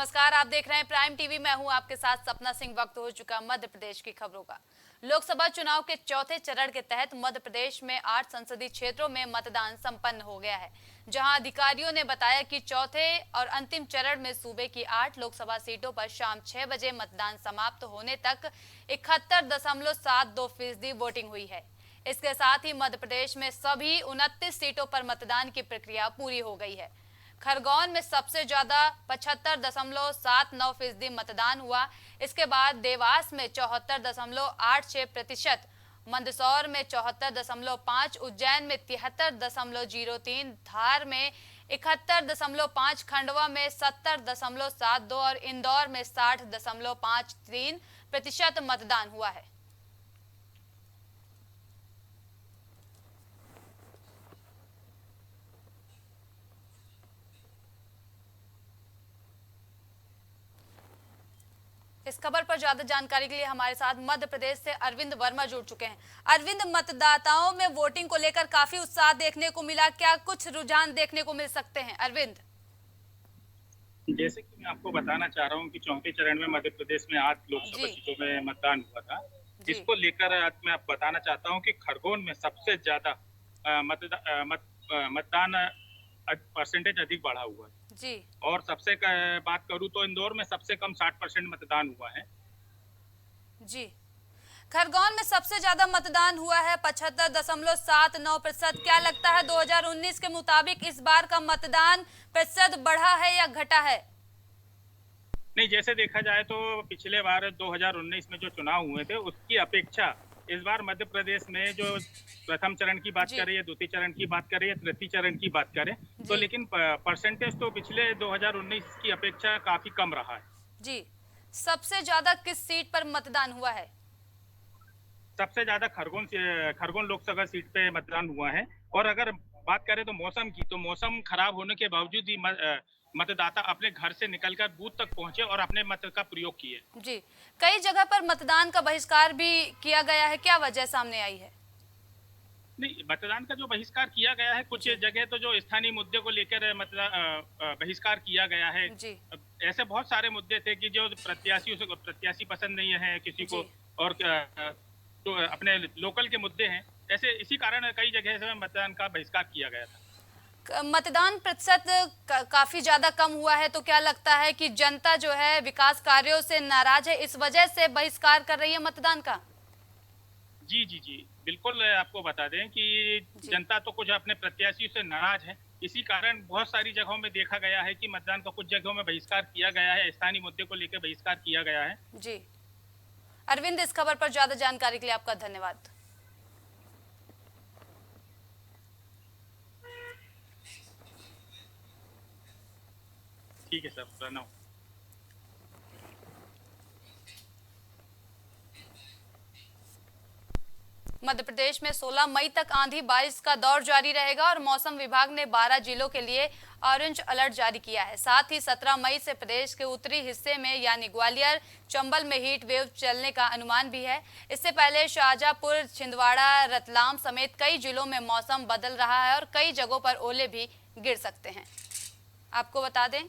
नमस्कार, आप देख रहे हैं प्राइम टीवी। मैं हूं आपके साथ सपना सिंह। वक्त हो चुका मध्य प्रदेश की खबरों का। लोकसभा चुनाव के चौथे चरण के तहत मध्य प्रदेश में 8 संसदीय क्षेत्रों में मतदान संपन्न हो गया है, जहां अधिकारियों ने बताया कि चौथे और अंतिम चरण में सूबे की 8 लोकसभा सीटों पर शाम 6 बजे मतदान समाप्त होने तक 71.72% वोटिंग हुई है। इसके साथ ही मध्य प्रदेश में सभी 29 सीटों पर मतदान की प्रक्रिया पूरी हो गई है। खरगोन में सबसे ज्यादा 75.79% मतदान हुआ। इसके बाद देवास में 74.86%, मंदसौर में 74.5%, उज्जैन में 73.03%, धार में 71.5%, खंडवा में 70.72% और इंदौर में 60.53% मतदान हुआ है। इस खबर पर ज्यादा जानकारी के लिए हमारे साथ मध्य प्रदेश से अरविंद वर्मा जुड़ चुके हैं। अरविंद, मतदाताओं में वोटिंग को लेकर काफी उत्साह देखने को मिला, क्या कुछ रुझान देखने को मिल सकते हैं अरविंद? जैसे कि मैं आपको बताना चाह रहा हूं कि चौथे चरण में मध्य प्रदेश में 8 लोकसभा सीटों में मतदान हुआ था। इसको लेकर आज मैं आपको बताना चाहता हूं कि खरगोन में सबसे ज्यादा मतदान परसेंटेज अधिक बढ़ा हुआ है जी। और सबसे बात करूं तो इंदौर में सबसे कम 60% मतदान हुआ है। जी, खरगोन में सबसे ज्यादा मतदान हुआ है 75.79%। क्या लगता है 2019 के मुताबिक इस बार का मतदान प्रतिशत बढ़ा है या घटा है? नहीं, जैसे देखा जाए तो पिछले बार 2019 में जो चुनाव हुए थे उसकी अपेक्षा इस बार मध्य प्रदेश में जो प्रथम चरण की बात करें या द्वितीय चरण की बात करें या तृतीय चरण की बात करें तो लेकिन परसेंटेज तो पिछले 2019 की अपेक्षा काफी कम रहा है। जी, सबसे ज्यादा किस सीट पर मतदान हुआ है? सबसे ज्यादा खरगोन लोकसभा सीट पे मतदान हुआ है। और अगर बात करें तो मौसम की, तो मौसम खराब होने के बावजूद ही मतदाता अपने घर से निकलकर बूथ तक पहुंचे और अपने मत का प्रयोग किए। जी, कई जगह पर मतदान का बहिष्कार भी किया गया है, क्या वजह सामने आई है? नहीं, मतदान का जो बहिष्कार किया गया है, कुछ जगह तो जो स्थानीय मुद्दे को लेकर बहिष्कार किया गया है। ऐसे बहुत सारे मुद्दे थे कि जो प्रत्याशी पसंद नहीं है किसी को, और तो अपने लोकल के मुद्दे हैं। ऐसे इसी कारण कई जगह से मतदान का बहिष्कार किया गया था। मतदान प्रतिशत काफी ज्यादा कम हुआ है, तो क्या लगता है कि जनता जो है विकास कार्यों से नाराज है, इस वजह से बहिष्कार कर रही है मतदान का? जी जी जी, बिल्कुल। आपको बता दें कि जनता तो कुछ अपने प्रत्याशियों से नाराज है। इसी कारण बहुत सारी जगहों में देखा गया है कि मतदान का कुछ जगहों में बहिष्कार किया गया है, स्थानीय मुद्दे को लेकर बहिष्कार किया गया है। जी, अरविंद, इस खबर पर ज्यादा जानकारी के लिए आपका धन्यवाद। ठीक है सर, प्रणव। मध्य प्रदेश में 16 मई तक आंधी बारिश का दौर जारी रहेगा और मौसम विभाग ने 12 जिलों के लिए ऑरेंज अलर्ट जारी किया है। साथ ही 17 मई से प्रदेश के उत्तरी हिस्से में यानी ग्वालियर, चंबल में हीट वेव चलने का अनुमान भी है। इससे पहले शाहजहांपुर, छिंदवाड़ा, रतलाम समेत कई जिलों में मौसम बदल रहा है और कई जगहों पर ओले भी गिर सकते हैं। आपको बता दें,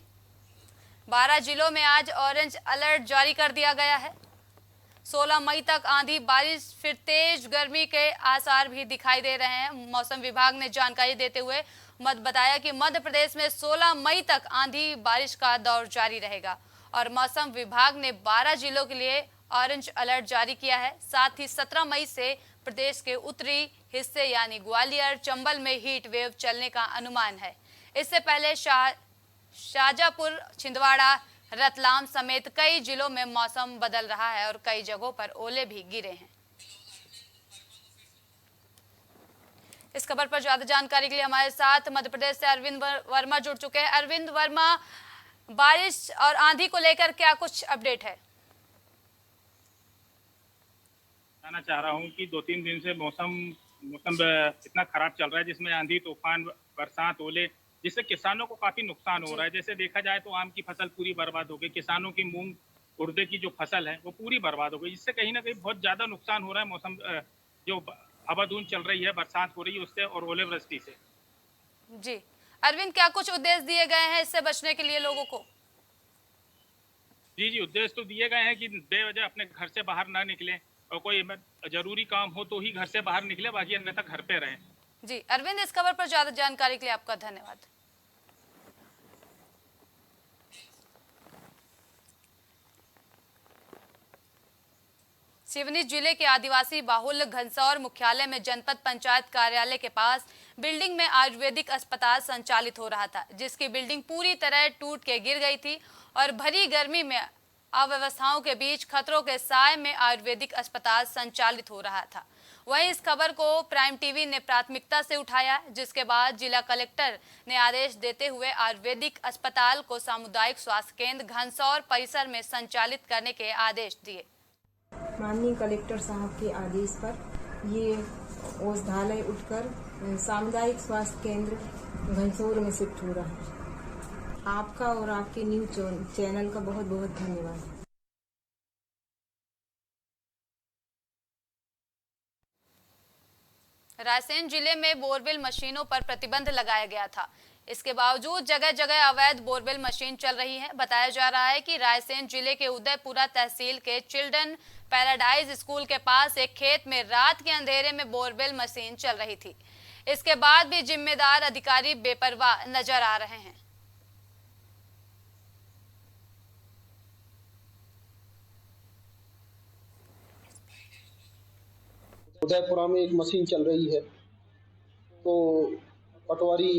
12 जिलों में आज ऑरेंज अलर्ट जारी कर दिया गया है। 16 मई तक आंधी बारिश, फिर तेज गर्मी के आसार भी दिखाई दे रहे हैं। मौसम विभाग ने जानकारी देते हुए बताया कि मध्य प्रदेश में 16 मई तक आंधी बारिश का दौर जारी रहेगा और मौसम विभाग ने 12 जिलों के लिए ऑरेंज अलर्ट जारी किया है। साथ ही 17 मई से प्रदेश के उत्तरी हिस्से यानी ग्वालियर, चंबल में हीट वेव चलने का अनुमान है। इससे पहले शाहजहांपुर, छिंदवाड़ा, रतलाम समेत कई जिलों में मौसम बदल रहा है और कई जगहों पर ओले भी गिरे हैं। इस खबर पर ज्यादा जानकारी के लिए हमारे साथ मध्य प्रदेश से अरविंद वर्मा जुड़ चुके हैं। अरविंद वर्मा, बारिश और आंधी को लेकर क्या कुछ अपडेट है? बताना चाह रहा हूं कि 2-3 दिन से मौसम इतना खराब चल रहा है, जिसमें आंधी, तूफान, बरसात, ओले, जिससे किसानों को काफी नुकसान हो रहा है। जैसे देखा जाए तो आम की फसल पूरी बर्बाद हो गई, किसानों की मूंग उड़दे की जो फसल है वो पूरी बर्बाद हो गई, जिससे कहीं ना कहीं बहुत ज्यादा नुकसान हो रहा है। मौसम जो हवाधुंध चल रही है, बरसात हो रही है उससे और ओलावृष्टि से। जी, अरविंद, क्या कुछ उद्देश्य दिए गए हैं इससे बचने के लिए लोगों को? जी जी, उद्देश्य तो दिए गए हैं कि बेवजह अपने घर से बाहर ना निकलें और कोई जरूरी काम हो तो ही घर से बाहर निकले, बाकी अन्यथा घर पे रहें। जी अरविंद, इस खबर पर ज्यादा जानकारी के लिए आपका धन्यवाद। सिवनी जिले के आदिवासी बाहुल्य घनसौर मुख्यालय में जनपद पंचायत कार्यालय के पास बिल्डिंग में आयुर्वेदिक अस्पताल संचालित हो रहा था, जिसकी बिल्डिंग पूरी तरह टूट के गिर गई थी और भरी गर्मी में अव्यवस्थाओं के बीच खतरों के साए में आयुर्वेदिक अस्पताल संचालित हो रहा था। वहीं इस खबर को प्राइम टीवी ने प्राथमिकता से उठाया, जिसके बाद जिला कलेक्टर ने आदेश देते हुए आयुर्वेदिक अस्पताल को सामुदायिक स्वास्थ्य केंद्र घनसौर परिसर में संचालित करने के आदेश दिए। माननीय कलेक्टर साहब के आदेश पर ये औषधालय उठकर सामुदायिक स्वास्थ्य केंद्र घनसौर में शिफ्ट हो रहा है। आपका और आपके न्यूज चैनल का बहुत बहुत धन्यवाद। रायसेन जिले में बोरवेल मशीनों पर प्रतिबंध लगाया गया था। इसके बावजूद जगह जगह अवैध बोरवेल मशीन चल रही है। बताया जा रहा है कि रायसेन जिले के उदयपुरा तहसील के चिल्ड्रन पैराडाइज स्कूल के पास एक खेत में रात के अंधेरे में बोरवेल मशीन चल रही थी। इसके बाद भी जिम्मेदार अधिकारी बेपरवाह नजर आ रहे हैं। उदयपुरा में एक मशीन चल रही है, तो पटवारी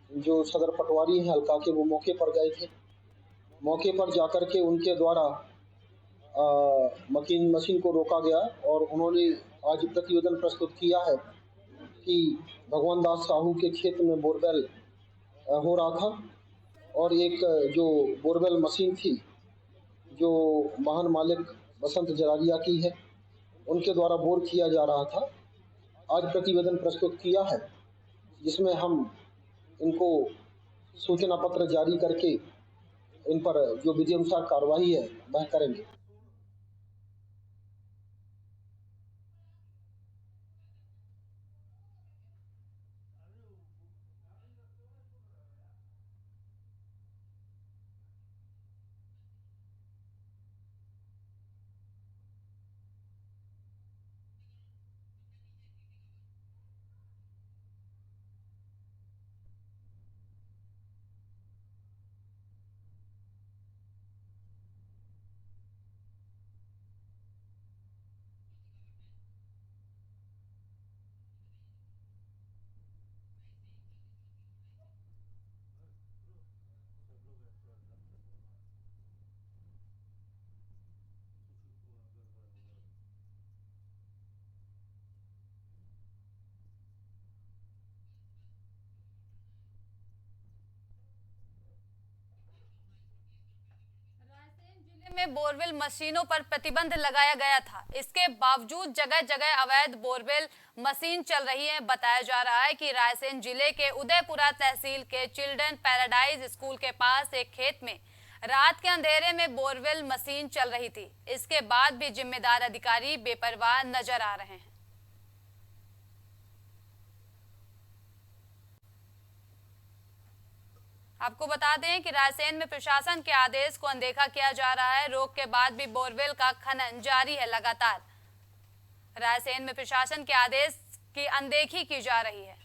जो सदर पटवारी हैं हल्का के, वो मौके पर गए थे। मौके पर जाकर के उनके द्वारा मशीन को रोका गया और उन्होंने आज प्रतिवेदन प्रस्तुत किया है कि भगवान दास साहू के खेत में बोरवेल हो रहा था और एक जो बोरवेल मशीन थी जो वाहन मालिक बसंत जरारिया की है, उनके द्वारा बोर किया जा रहा था। आज प्रतिवेदन प्रस्तुत किया है, जिसमें हम इनको सूचना पत्र जारी करके इन पर जो विधि अनुसार कार्रवाई है वह करेंगे। में बोरवेल मशीनों पर प्रतिबंध लगाया गया था। इसके बावजूद जगह जगह अवैध बोरवेल मशीन चल रही है। बताया जा रहा है कि रायसेन जिले के उदयपुरा तहसील के चिल्ड्रन पैराडाइज स्कूल के पास एक खेत में रात के अंधेरे में बोरवेल मशीन चल रही थी। इसके बाद भी जिम्मेदार अधिकारी बेपरवाह नजर आ रहे हैं। आपको बता दें कि रायसेन में प्रशासन के आदेश को अनदेखा किया जा रहा है। रोक के बाद भी बोरवेल का खनन जारी है। लगातार रायसेन में प्रशासन के आदेश की अनदेखी की जा रही है।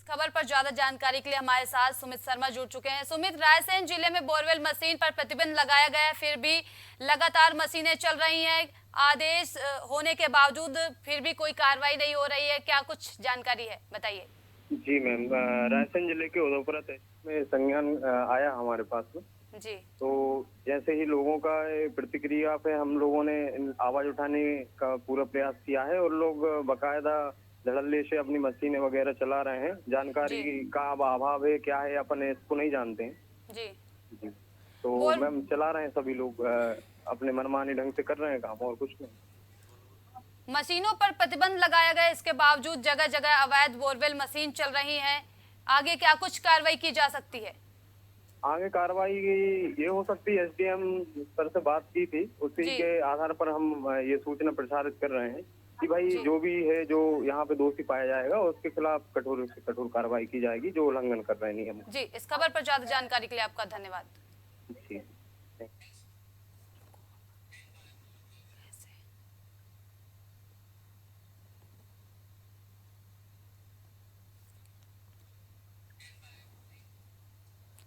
खबर पर ज्यादा जानकारी के लिए हमारे साथ सुमित शर्मा जुड़ चुके हैं। सुमित, रायसेन जिले में बोरवेल मशीन पर प्रतिबंध लगाया गया है, फिर भी लगातार मशीनें चल रही हैं। आदेश होने के बावजूद फिर भी कोई कार्रवाई नहीं हो रही है, क्या कुछ जानकारी है, बताइए। जी मैम, रायसेन जिले के उदयपुरा तहसील में संज्ञान आया हमारे पास में जी। तो जैसे ही लोगों का प्रतिक्रिया पे हम लोगों ने आवाज उठाने का पूरा प्रयास किया है और लोग बकायदा धड़ल्ले से अपनी मशीनें वगैरह चला रहे हैं। जानकारी का अभाव है, क्या है, अपन इसको नहीं जानते हैं जी। जी। तो मैम चला रहे हैं, सभी लोग अपने मनमानी ढंग से कर रहे हैं काम, और कुछ नहीं। मशीनों पर प्रतिबंध लगाया गया, इसके बावजूद जगह जगह अवैध बोरवेल मशीन चल रही हैं। आगे क्या कुछ कार्रवाई की जा सकती है? आगे कार्रवाई ये हो सकती है, एसडीएम सर से बात की थी, उसी जी। के आधार पर हम ये सूचना प्रसारित कर रहे हैं कि भाई जी। जो भी है, जो यहाँ पे दोषी पाया जाएगा उसके खिलाफ कठोर से कठोर कार्रवाई की जाएगी, जो उल्लंघन कर रहे हैं नियम। जी, इस खबर पर ज्यादा जानकारी के लिए आपका धन्यवाद। जी।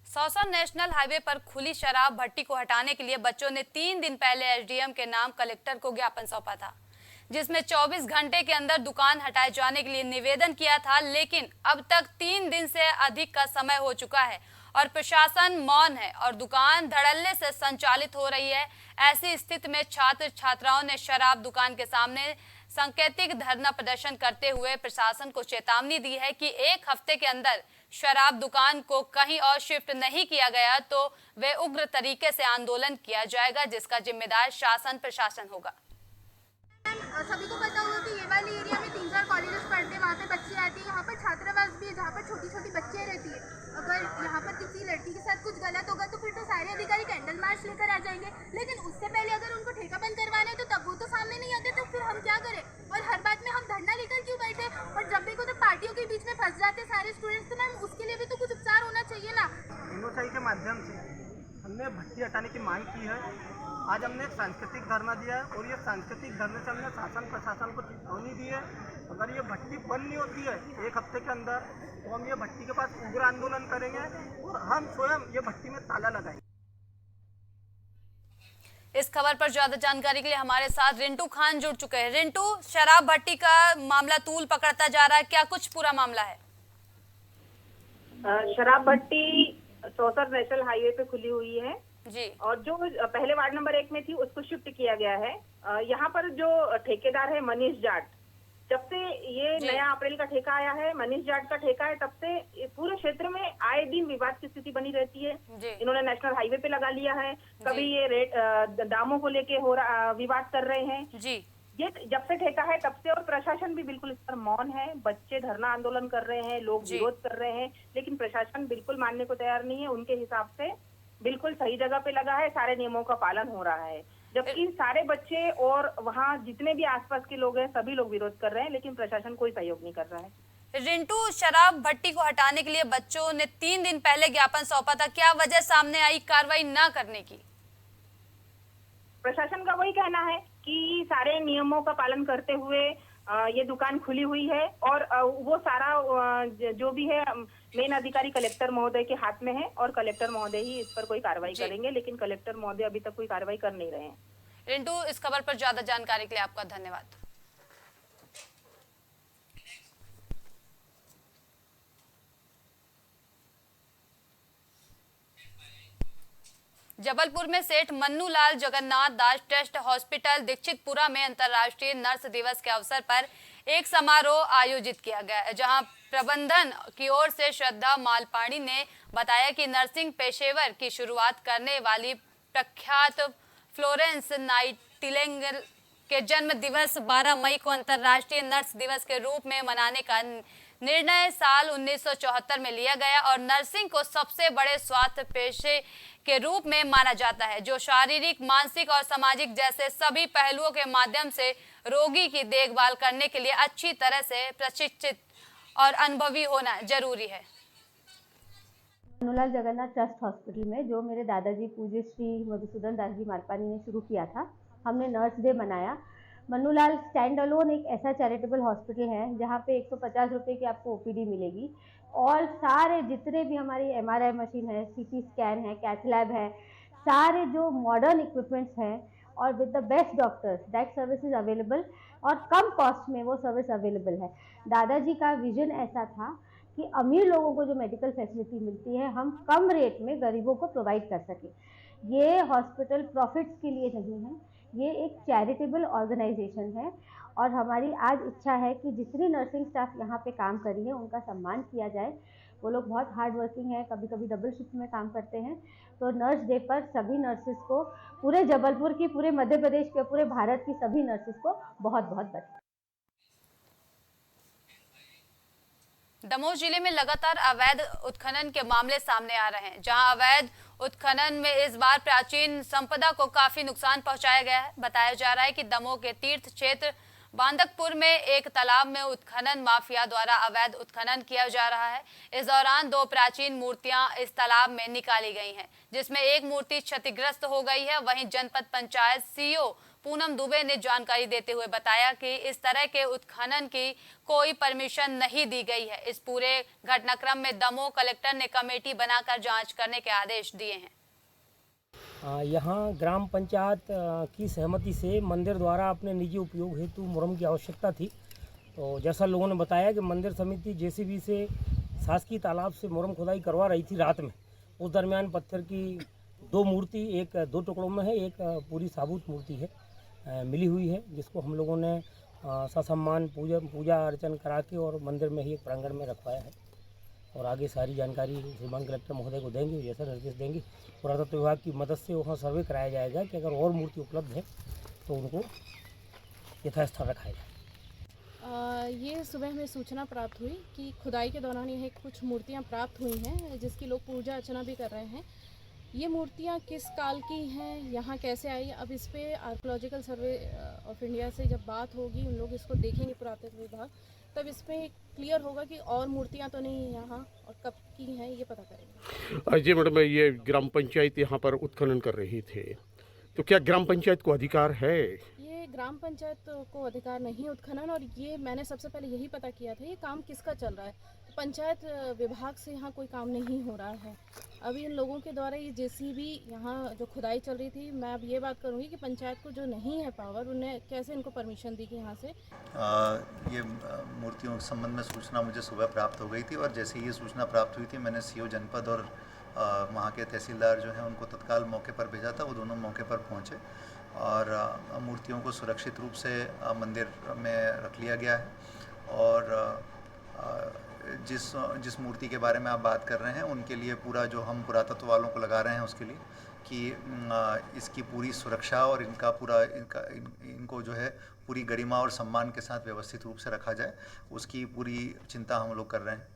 सौसा नेशनल हाईवे पर खुली शराब भट्टी को हटाने के लिए बच्चों ने 3 दिन पहले एसडीएम के नाम कलेक्टर को ज्ञापन सौंपा था, जिसमें 24 घंटे के अंदर दुकान हटाए जाने के लिए निवेदन किया था। लेकिन अब तक 3 दिन से अधिक का समय हो चुका है और प्रशासन मौन है और दुकान धड़ल्ले से संचालित हो रही है। ऐसी स्थिति में छात्र छात्राओं ने शराब दुकान के सामने सांकेतिक धरना प्रदर्शन करते हुए प्रशासन को चेतावनी दी है कि 1 हफ्ते के अंदर शराब दुकान को कहीं और शिफ्ट नहीं किया गया तो वे उग्र तरीके से आंदोलन किया जाएगा, जिसका जिम्मेदार शासन प्रशासन होगा। सभी को पता होगा कि ये वाली एरिया में 3-4 कॉलेजेस पढ़ते हैं, वहाँ पे बच्चे आते हैं, यहाँ पर छात्रावास भी है जहाँ पर छोटी छोटी बच्चियाँ रहती है। अगर यहाँ पर किसी लड़की के साथ कुछ गलत होगा तो फिर तो सारे अधिकारी कैंडल मार्च लेकर आ जाएंगे, लेकिन उससे पहले अगर उनको ठेका बंद करवाना है तो तब वो तो सामने नहीं आते, तो फिर हम क्या करें? और हर बात में हम धरना लेकर क्यों बैठे? और जब देखो तो पार्टियों के बीच में फंस जाते सारे स्टूडेंट्स, तो मैम उसके लिए भी तो कुछ उपचार होना चाहिए ना। एनओसीआई के माध्यम से हमने भट्टी हटाने की मांग की है। आज हमने एक सांस्कृतिक धरना दिया है और ये सांस्कृतिक धरने से हमने शासन प्रशासन को चेतावनी दी है, अगर ये भट्टी बंद नहीं होती है 1 हफ्ते के अंदर तो हम ये भट्टी के पास उग्र आंदोलन करेंगे और हम स्वयं ये भट्टी में ताला लगाएंगे। इस खबर पर ज्यादा जानकारी के लिए हमारे साथ रिंटू खान जुड़ चुके हैं। रिंटू, शराब भट्टी का मामला तूल पकड़ता जा रहा है, क्या कुछ पूरा मामला है? शराब भट्टी सौसर नेशनल हाईवे पे खुली हुई है जी। और जो पहले वार्ड नंबर 1 में थी उसको शिफ्ट किया गया है। यहाँ पर जो ठेकेदार है मनीष जाट, जब से ये नया अप्रैल का ठेका आया है, मनीष जाट का ठेका है, तब से पूरे क्षेत्र में आए दिन विवाद की स्थिति बनी रहती है। इन्होंने नेशनल हाईवे पे लगा लिया है, कभी ये रेट दामों को लेके विवाद कर रहे हैं जी। ये जब से ठेका है तब से, और प्रशासन भी बिल्कुल इस पर मौन है। बच्चे धरना आंदोलन कर रहे हैं, लोग विरोध कर रहे हैं, लेकिन प्रशासन बिल्कुल मानने को तैयार नहीं है। उनके हिसाब से बिल्कुल सही जगह पे लगा है, सारे नियमों का पालन हो रहा है, जबकि सारे बच्चे और वहाँ जितने भी आसपास के लोग हैं सभी लोग विरोध कर रहे हैं, लेकिन प्रशासन कोई सहयोग नहीं कर रहा है। रिंटू, शराब भट्टी को हटाने के लिए बच्चों ने 3 दिन पहले ज्ञापन सौंपा था, क्या वजह सामने आई कार्रवाई न करने की? प्रशासन का वही कहना है कि सारे नियमों का पालन करते हुए ये दुकान खुली हुई है और वो सारा जो भी है मेन अधिकारी कलेक्टर महोदय के हाथ में है और कलेक्टर महोदय ही इस पर कोई कार्रवाई करेंगे, लेकिन कलेक्टर महोदय अभी तक कोई कार्रवाई कर नहीं रहे हैं। रिंटू, इस खबर पर ज्यादा जानकारी के लिए आपका धन्यवाद। जबलपुर में सेठ मन्नूलाल जगन्नाथ दास ट्रस्ट हॉस्पिटल दीक्षितपुरा में अंतर्राष्ट्रीय नर्स दिवस के अवसर पर एक समारोह आयोजित किया गया है, जहां प्रबंधन की ओर से श्रद्धा मालपाणी ने बताया कि नर्सिंग पेशेवर की शुरुआत करने वाली प्रख्यात फ्लोरेंस नाइटिंगेल के जन्म दिवस 12 मई को अंतर्राष्ट्रीय नर्स दिवस के रूप में मनाने का निर्णय साल 1974 में लिया गया और नर्सिंग को सबसे बड़े स्वास्थ्य पेशे के रूप में माना जाता है, जो शारीरिक, मानसिक और सामाजिक जैसे सभी पहलुओं के माध्यम से रोगी की देखभाल करने के लिए अच्छी तरह से प्रशिक्षित और अनुभवी होना जरूरी है। मन्नूलाल जगन्नाथ ट्रस्ट हॉस्पिटल में जो मेरे दादाजी पूज्य श्री मधुसूदन दास जी मालपानी ने शुरू किया था, हमने नर्स डे मनाया। मन्नूलाल स्टैंड अलोन एक ऐसा चैरिटेबल हॉस्पिटल है जहाँ पे 150 रुपये की आपको ओपीडी मिलेगी और सारे जितने भी हमारी एमआरआई मशीन है, सीटी स्कैन है, कैथ लैब है, सारे जो मॉडर्न इक्विपमेंट्स हैं और with the best doctors, that service is available और कम कॉस्ट में वो सर्विस अवेलेबल है। दादाजी का विजन ऐसा था कि अमीर लोगों को जो मेडिकल फैसिलिटी मिलती है हम कम रेट में गरीबों को प्रोवाइड कर सकें। ये हॉस्पिटल प्रॉफिट्स के लिए नहीं है, ये एक चैरिटेबल ऑर्गेनाइजेशन है और हमारी आज इच्छा है कि जितनी नर्सिंग स्टाफ यहाँ पे काम करी है उनका सम्मान किया जाए, वो लोग बहुत हार्ड वर्किंग है, कभी कभी डबल शिफ्ट में काम करते हैं। तो नर्स डे पर सभी नर्सेस को, पूरे जबलपुर की, पूरे मध्य प्रदेश के, पूरे भारत की सभी नर्सेस को बहुत बहुत बधाई। दमोह जिले में लगातार अवैध उत्खनन के मामले सामने आ रहे हैं, जहां अवैध उत्खनन में इस बार प्राचीन संपदा को काफी नुकसान पहुंचाया गया है। बताया जा रहा है कि दमोह के तीर्थ क्षेत्र बांदकपुर में एक तालाब में उत्खनन माफिया द्वारा अवैध उत्खनन किया जा रहा है। इस दौरान 2 प्राचीन मूर्तियां इस तालाब में निकाली गई हैं, जिसमें एक मूर्ति क्षतिग्रस्त हो गई है। वहीं जनपद पंचायत सीईओ पूनम दुबे ने जानकारी देते हुए बताया कि इस तरह के उत्खनन की कोई परमिशन नहीं दी गई है। इस पूरे घटनाक्रम में दमोह कलेक्टर ने कमेटी बनाकर जांच करने के आदेश दिए हैं। यहाँ ग्राम पंचायत की सहमति से मंदिर द्वारा अपने निजी उपयोग हेतु मुरम की आवश्यकता थी। तो जैसा लोगों ने बताया कि मंदिर समिति जेसीबी से शासकीय तालाब से मुरम खुदाई करवा रही थी रात में। उस दरमियान पत्थर की 2 मूर्ति, एक 2 टुकड़ों में है, एक पूरी साबुत मूर्ति है, मिली हुई है, जिसको हम लोगों ने ससम्मान पूजा अर्चन करा के और मंदिर में ही एक प्रांगण में रखवाया है। और आगे सारी जानकारी श्रीमान कलेक्टर महोदय को देंगे, जैसा निर्देश देंगे। पुरातत्व विभाग की मदद से वहाँ सर्वे कराया जाएगा कि अगर और मूर्ति उपलब्ध है तो उनको यथास्थान रखाया जाए। ये सुबह हमें सूचना प्राप्त हुई कि खुदाई के दौरान यह कुछ मूर्तियां प्राप्त हुई हैं, जिसकी लोग पूजा अर्चना भी कर रहे हैं। ये मूर्तियां किस काल की हैं, यहाँ कैसे आई, अब इस पे आर्कोलॉजिकल सर्वे ऑफ इंडिया से जब बात होगी, उन लोग इसको देखेंगे पुरातत्व विभाग, तब इसमें क्लियर होगा कि और मूर्तियां तो नहीं यहाँ और कब की हैं, ये पता करेंगे। जी मैडम, ये ग्राम पंचायत यहाँ पर उत्खनन कर रही थी, तो क्या ग्राम पंचायत को अधिकार है? ये ग्राम पंचायत को अधिकार नहीं उत्खनन, और ये मैंने सबसे पहले यही पता किया था ये काम किसका चल रहा है। तो पंचायत विभाग से यहाँ कोई काम नहीं हो रहा है। अभी इन लोगों के द्वारा ये जेसीबी यहाँ जो खुदाई चल रही थी, मैं अब ये बात करूँगी कि पंचायत को जो नहीं है पावर, उन्हें कैसे इनको परमिशन दी कि यहाँ से। ये मूर्तियों के संबंध में सूचना मुझे सुबह प्राप्त हो गई थी, और जैसे ये सूचना प्राप्त हुई थी, मैंने सीओ जनपद और वहाँ के तहसीलदार जो हैं उनको तत्काल मौके पर भेजा था। वो दोनों मौके पर पहुँचे और मूर्तियों को सुरक्षित रूप से मंदिर में रख लिया गया है। और जिस मूर्ति के बारे में आप बात कर रहे हैं, उनके लिए पूरा जो हम पुरातत्व वालों को लगा रहे हैं उसके लिए कि इसकी पूरी सुरक्षा और इनको जो है पूरी गरिमा और सम्मान के साथ व्यवस्थित रूप से रखा जाए, उसकी पूरी चिंता हम लोग कर रहे हैं।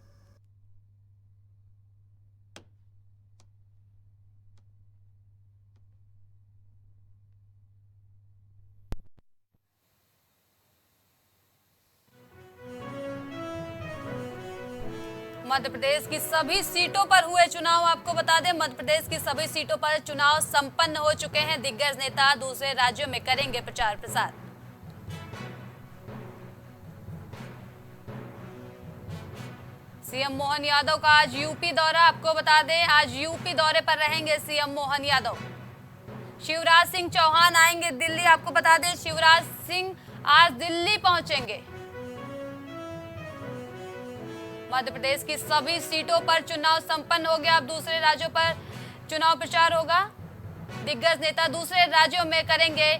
मध्य प्रदेश की सभी सीटों पर हुए चुनाव। आपको बता दें, मध्य प्रदेश की सभी सीटों पर चुनाव संपन्न हो चुके हैं। दिग्गज नेता दूसरे राज्यों में करेंगे प्रचार प्रसार। सीएम मोहन यादव का आज यूपी दौरा। आपको बता दें, आज यूपी दौरे पर रहेंगे सीएम मोहन यादव। शिवराज सिंह चौहान आएंगे दिल्ली। आपको बता दें, शिवराज सिंह आज दिल्ली पहुंचेंगे। मध्य प्रदेश की सभी सीटों पर चुनाव संपन्न हो गया। अब दूसरे राज्यों पर चुनाव प्रचार होगा। दिग्गज नेता दूसरे राज्यों में करेंगे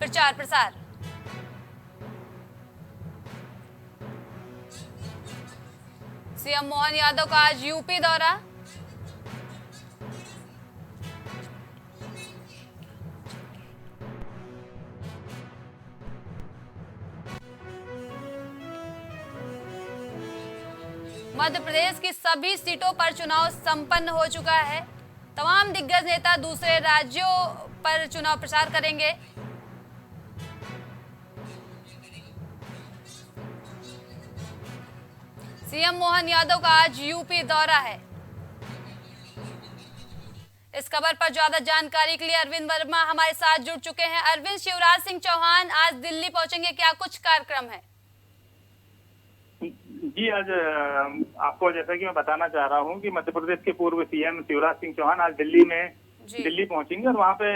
प्रचार प्रसार। सीएम मोहन यादव का आज यूपी दौरा। मध्य प्रदेश की सभी सीटों पर चुनाव संपन्न हो चुका है। तमाम दिग्गज नेता दूसरे राज्यों पर चुनाव प्रचार करेंगे। सीएम मोहन यादव का आज यूपी दौरा है। इस खबर पर ज्यादा जानकारी के लिए अरविंद वर्मा हमारे साथ जुड़ चुके हैं। अरविंद, शिवराज सिंह चौहान आज दिल्ली पहुंचेंगे, क्या कुछ कार्यक्रम है? जी, आज आपको जैसा कि मैं बताना चाह रहा हूं कि मध्य प्रदेश के पूर्व सीएम शिवराज सिंह चौहान आज दिल्ली पहुंचेंगे और वहां पे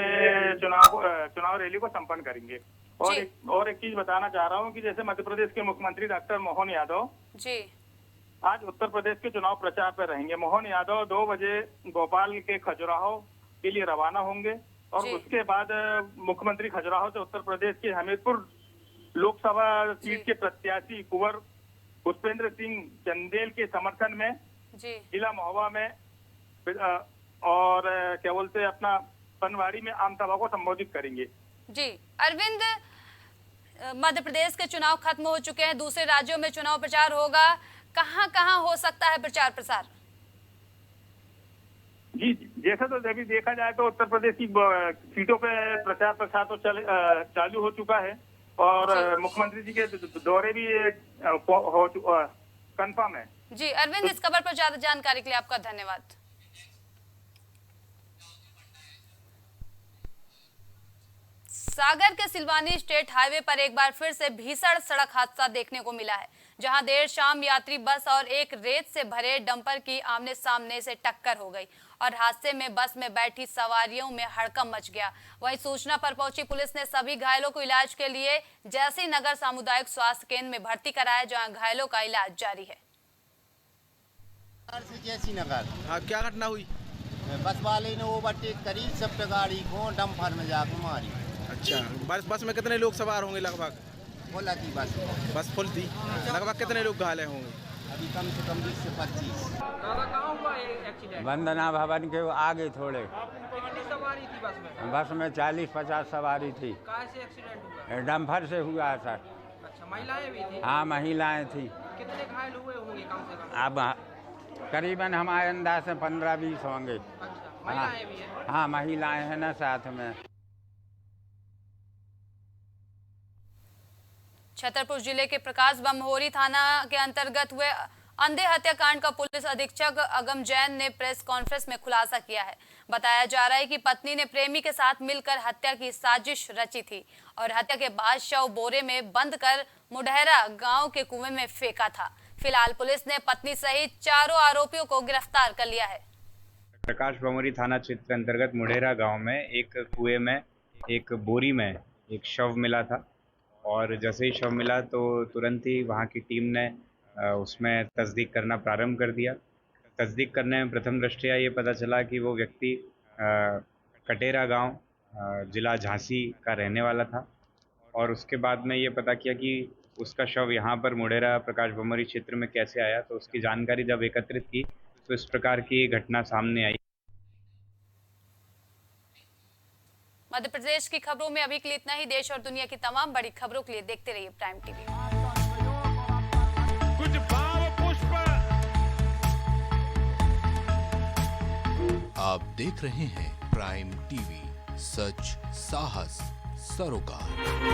चुनाव रैली को संपन्न करेंगे। और एक चीज बताना चाह रहा हूं कि जैसे मध्य प्रदेश के मुख्यमंत्री डॉक्टर मोहन यादव जी आज उत्तर प्रदेश के चुनाव प्रचार पर रहेंगे। मोहन यादव 2 बजे भोपाल के खजुराहो के लिए रवाना होंगे और उसके बाद मुख्यमंत्री खजुराहो से उत्तर प्रदेश के हमीरपुर लोकसभा सीट के प्रत्याशी कुंवर पुष्पेंद्र सिंह चंदेल के समर्थन में जी। जिला महोबा में और क्या बोलते हैं अपना बनवाड़ी में आम सभा को संबोधित करेंगे। जी अरविंद, मध्य प्रदेश के चुनाव खत्म हो चुके हैं, दूसरे राज्यों में चुनाव प्रचार होगा, कहां कहां हो सकता है प्रचार प्रसार? जी जैसा तो अभी देखा जाए तो उत्तर प्रदेश की सीटों पे प्रचार प्रसार तो चालू हो चुका है और मुख्यमंत्री जी के दौरे भी कंफर्म है। जी अरविंद, इस खबर पर ज्यादा जानकारी के लिए आपका धन्यवाद। सागर के सिलवानी स्टेट हाईवे पर एक बार फिर से भीषण सड़क हादसा देखने को मिला है, जहां देर शाम यात्री बस और एक रेत से भरे डंपर की आमने सामने से टक्कर हो गई और हादसे में बस में बैठी सवारियों में हड़कंप मच गया। वहीं सूचना पर पहुंची पुलिस ने सभी घायलों को इलाज के लिए जैसी नगर सामुदायिक स्वास्थ्य केंद्र में भर्ती कराया, जहां घायलों का इलाज जारी है। जैसी नगर, हाँ, क्या घटना हुई? बस वाले ने ओवरटेक करी, सब गाड़ी को डंपर में जाकर मारी। अच्छा, बस में कितने लोग सवार होंगे लगभग? फुल थी बस फुल थी। लगभग कितने लोग घायल होंगे? अभी कम से कम 20 से 25। दादा कहाँ हुआ एक्सीडेंट? वंदना भवन के आगे थोड़े। कितनी सवारी थी बस में? बस में 40-50 सवारी थी। कहाँ से एक्सीडेंट हुआ? डंपर से हुआ सर। अच्छा, महिलाएं भी थी? हाँ, महिलाएं थी। कितने घायल हुए होंगे कम से कम? अब करीबन हमारे अंदाज से 15-20 होंगे। अच्छा, महिलाएं भी हैं? हाँ, महिलाएं हैं ना साथ में। छतरपुर जिले के प्रकाश बमहोरी थाना के अंतर्गत हुए अंधे हत्याकांड का पुलिस अधीक्षक अगम जैन ने प्रेस कॉन्फ्रेंस में खुलासा किया है। बताया जा रहा है कि पत्नी ने प्रेमी के साथ मिलकर हत्या की साजिश रची थी और हत्या के बाद शव बोरे में बंद कर मुढेरा गांव के कुएं में फेंका था। फिलहाल पुलिस ने पत्नी सहित 4 आरोपियों को गिरफ्तार कर लिया है। प्रकाश बमहोरी थाना क्षेत्र अंतर्गत मुढेरा गाँव में एक कुएं में एक बोरी में एक शव मिला था और जैसे ही शव मिला तो तुरंत ही वहाँ की टीम ने उसमें तस्दीक करना प्रारंभ कर दिया। तस्दीक करने में प्रथम दृष्टया ये पता चला कि वो व्यक्ति कटेरा गांव जिला झांसी का रहने वाला था और उसके बाद में ये पता किया कि उसका शव यहाँ पर मुढेरा प्रकाश बमहोरी क्षेत्र में कैसे आया। तो उसकी जानकारी जब एकत्रित की तो इस प्रकार की घटना सामने आई। मध्य प्रदेश की खबरों में अभी के लिए इतना ही। देश और दुनिया की तमाम बड़ी खबरों के लिए देखते रहिए प्राइम टीवी। कुछ भाव पुष्प। आप देख रहे हैं प्राइम टीवी, सच साहस सरोकार।